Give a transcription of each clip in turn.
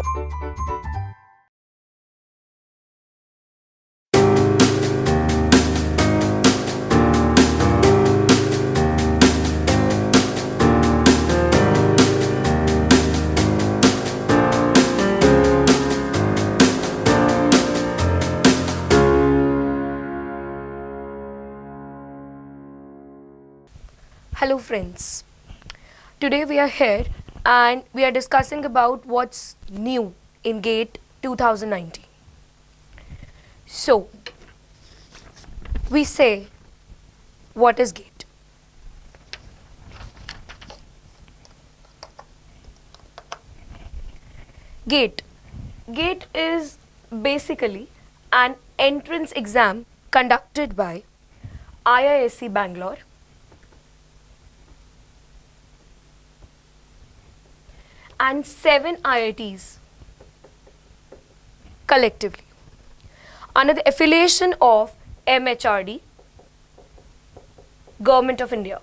Hello friends, today we are here and we are discussing about what's new in GATE 2019. So, we say, what is GATE? GATE. GATE is basically an entrance exam conducted by IISc Bangalore and 7 IITs collectively under the affiliation of MHRD, Government of India.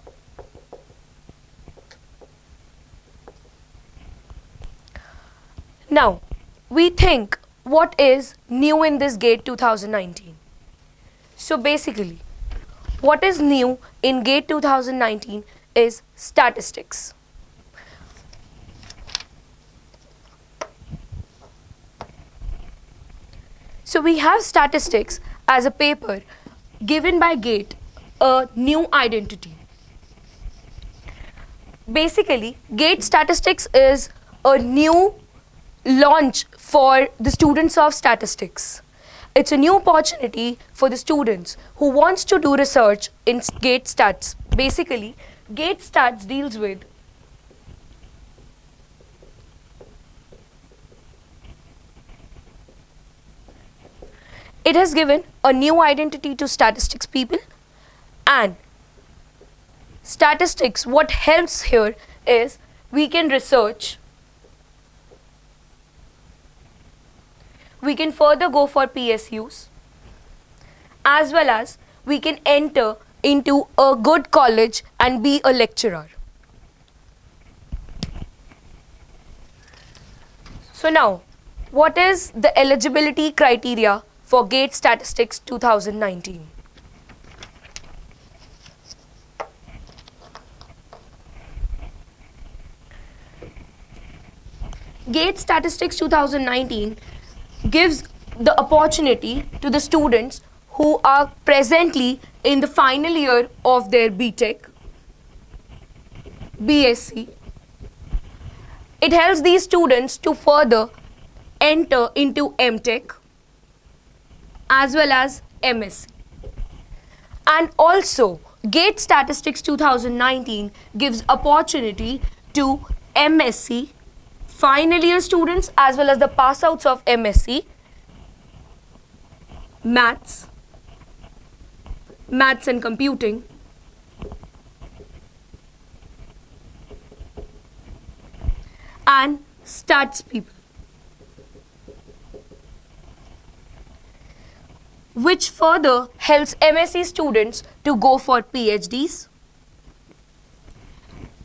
Now, we think what is new in this GATE 2019. So basically, what is new in GATE 2019 is statistics. So we have statistics as a paper given by GATE a new identity. Basically, GATE statistics is a new launch for the students of statistics. It's a new opportunity for the students who wants to do research in GATE stats. Basically, GATE stats deals with it has given a new identity to statistics people, and statistics, what helps here is we can research, we can further go for PSUs, as well as we can enter into a good college and be a lecturer. So now, what is the eligibility criteria for GATE Statistics 2019? GATE Statistics 2019 gives the opportunity to the students who are presently in the final year of their BTech, BSc. It helps these students to further enter into MTech as well as MSc. And also, GATE Statistics 2019 gives opportunity to MSc final year students as well as the pass outs of MSc, maths and computing, and stats people, which further helps MSc students to go for PhDs.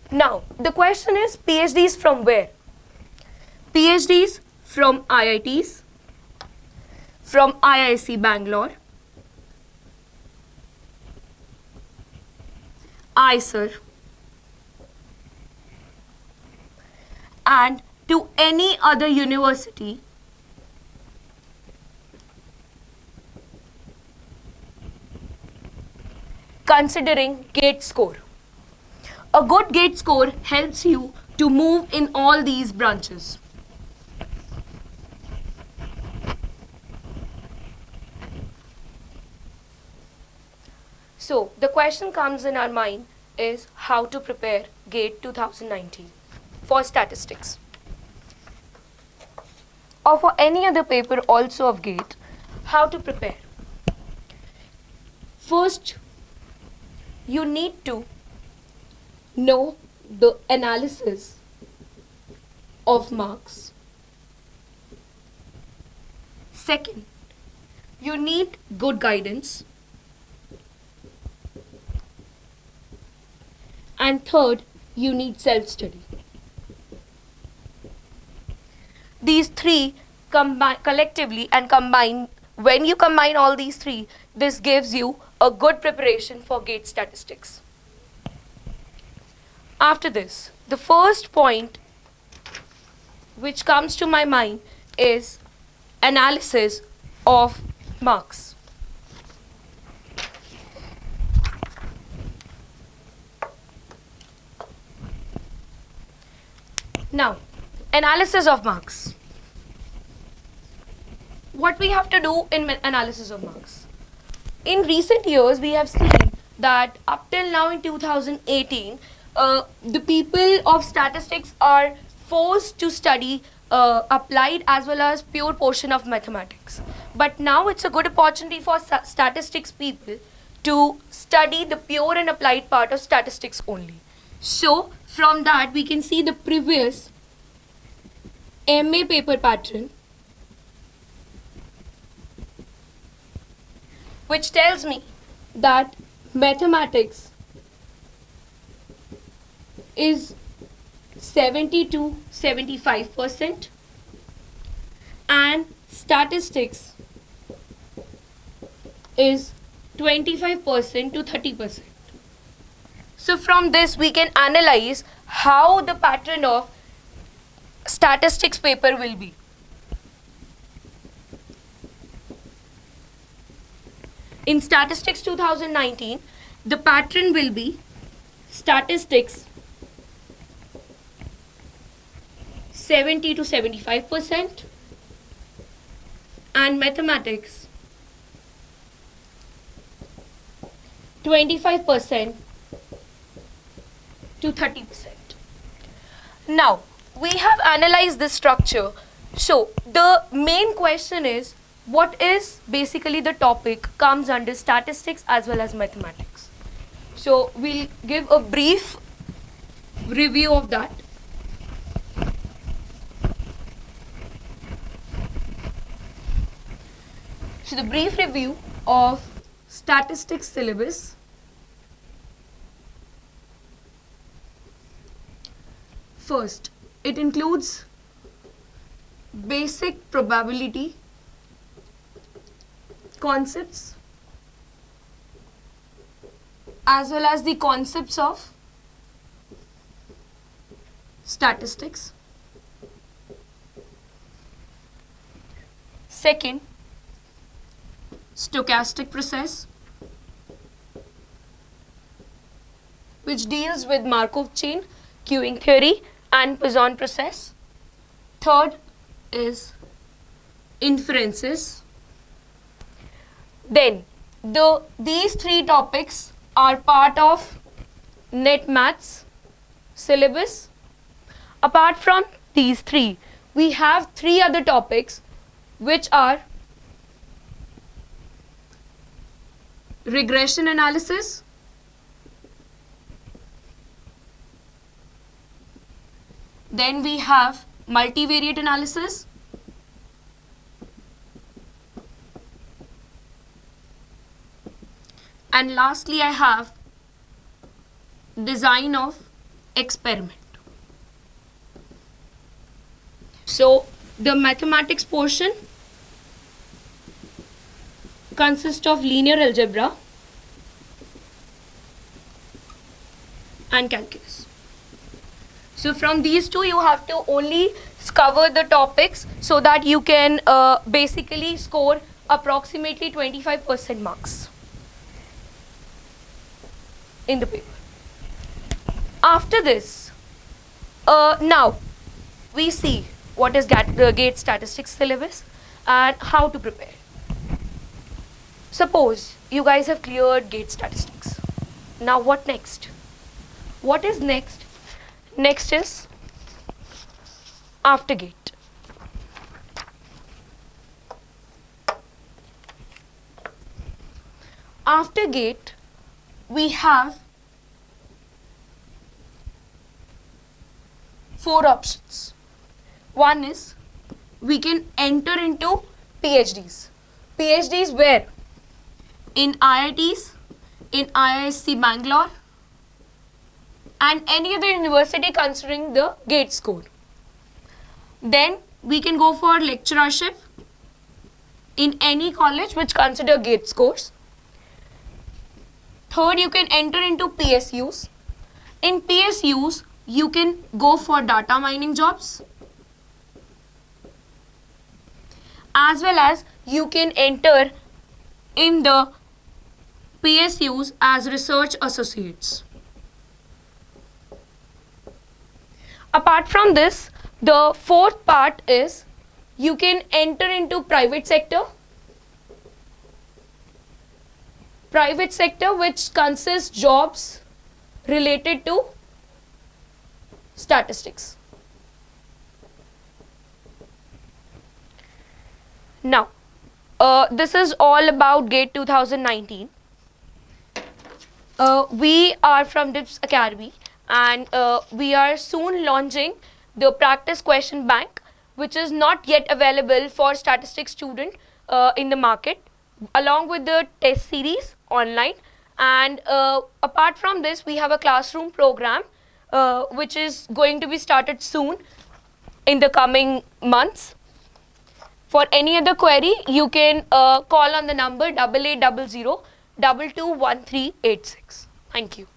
Now, the question is, PhDs from where? PhDs from IITs, from IISc Bangalore, ISER, and to any other university considering GATE score. A good GATE score helps you to move in all these branches. So, the question comes in our mind is how to prepare GATE 2019 for statistics or for any other paper also of GATE, how to prepare. First, you need to know the analysis of marks. Second, you need good guidance. And third, you need self-study. these three collectively and combine. When you combine all these three, this gives you a good preparation for GATE statistics. After this, the first point which comes to my mind is analysis of marks. Now, analysis of marks. What we have to do in analysis of marks? In recent years, we have seen that up till now in 2018, the people of statistics are forced to study applied as well as pure portion of mathematics. But now it's a good opportunity for statistics people to study the pure and applied part of statistics only. So from that we can see the previous MA paper pattern, which tells me that mathematics is 70 to 75% and statistics is 25% to 30%. So from this we can analyze how the pattern of statistics paper will be. In statistics 2019, the pattern will be statistics 70 to 75% and mathematics 25% to 30%. Now, we have analyzed this structure. So, the main question is, what is basically the topic comes under statistics as well as mathematics. So, we'll give a brief review of that. So, the brief review of statistics syllabus. First, it includes basic probability concepts as well as the concepts of statistics. Second, stochastic process, which deals with Markov chain, queuing theory and Poisson process. Third is inferences. Then these three topics are part of net maths syllabus. Apart from these three, we have three other topics which are regression analysis, then we have multivariate analysis, and lastly I have design of experiment. So the mathematics portion consists of linear algebra and calculus. So from these two you have to only cover the topics so that you can basically score approximately 25% marks in the paper. After this, now we see what is GATE statistics syllabus and how to prepare. Suppose you guys have cleared GATE statistics. Now what next? What is next? Next is after GATE. After GATE, we have 4 options. One is we can enter into PhDs. PhDs where? In IITs, in IISc Bangalore, and any other university considering the GATE score. Then we can go for lecturership in any college which consider GATE scores. Third, you can enter into PSUs. In PSUs, you can go for data mining jobs, as well as you can enter in the PSUs as research associates. Apart from this, the fourth part is you can enter into private sector. Private sector which consists jobs related to statistics. Now, this is all about GATE 2019. We are from DIPS Academy, and we are soon launching the practice question bank, which is not yet available for statistics student in the market, along with the test series online. And apart from this, we have a classroom program which is going to be started soon in the coming months. For any other query, you can call on the number 8800 221386. Thank you.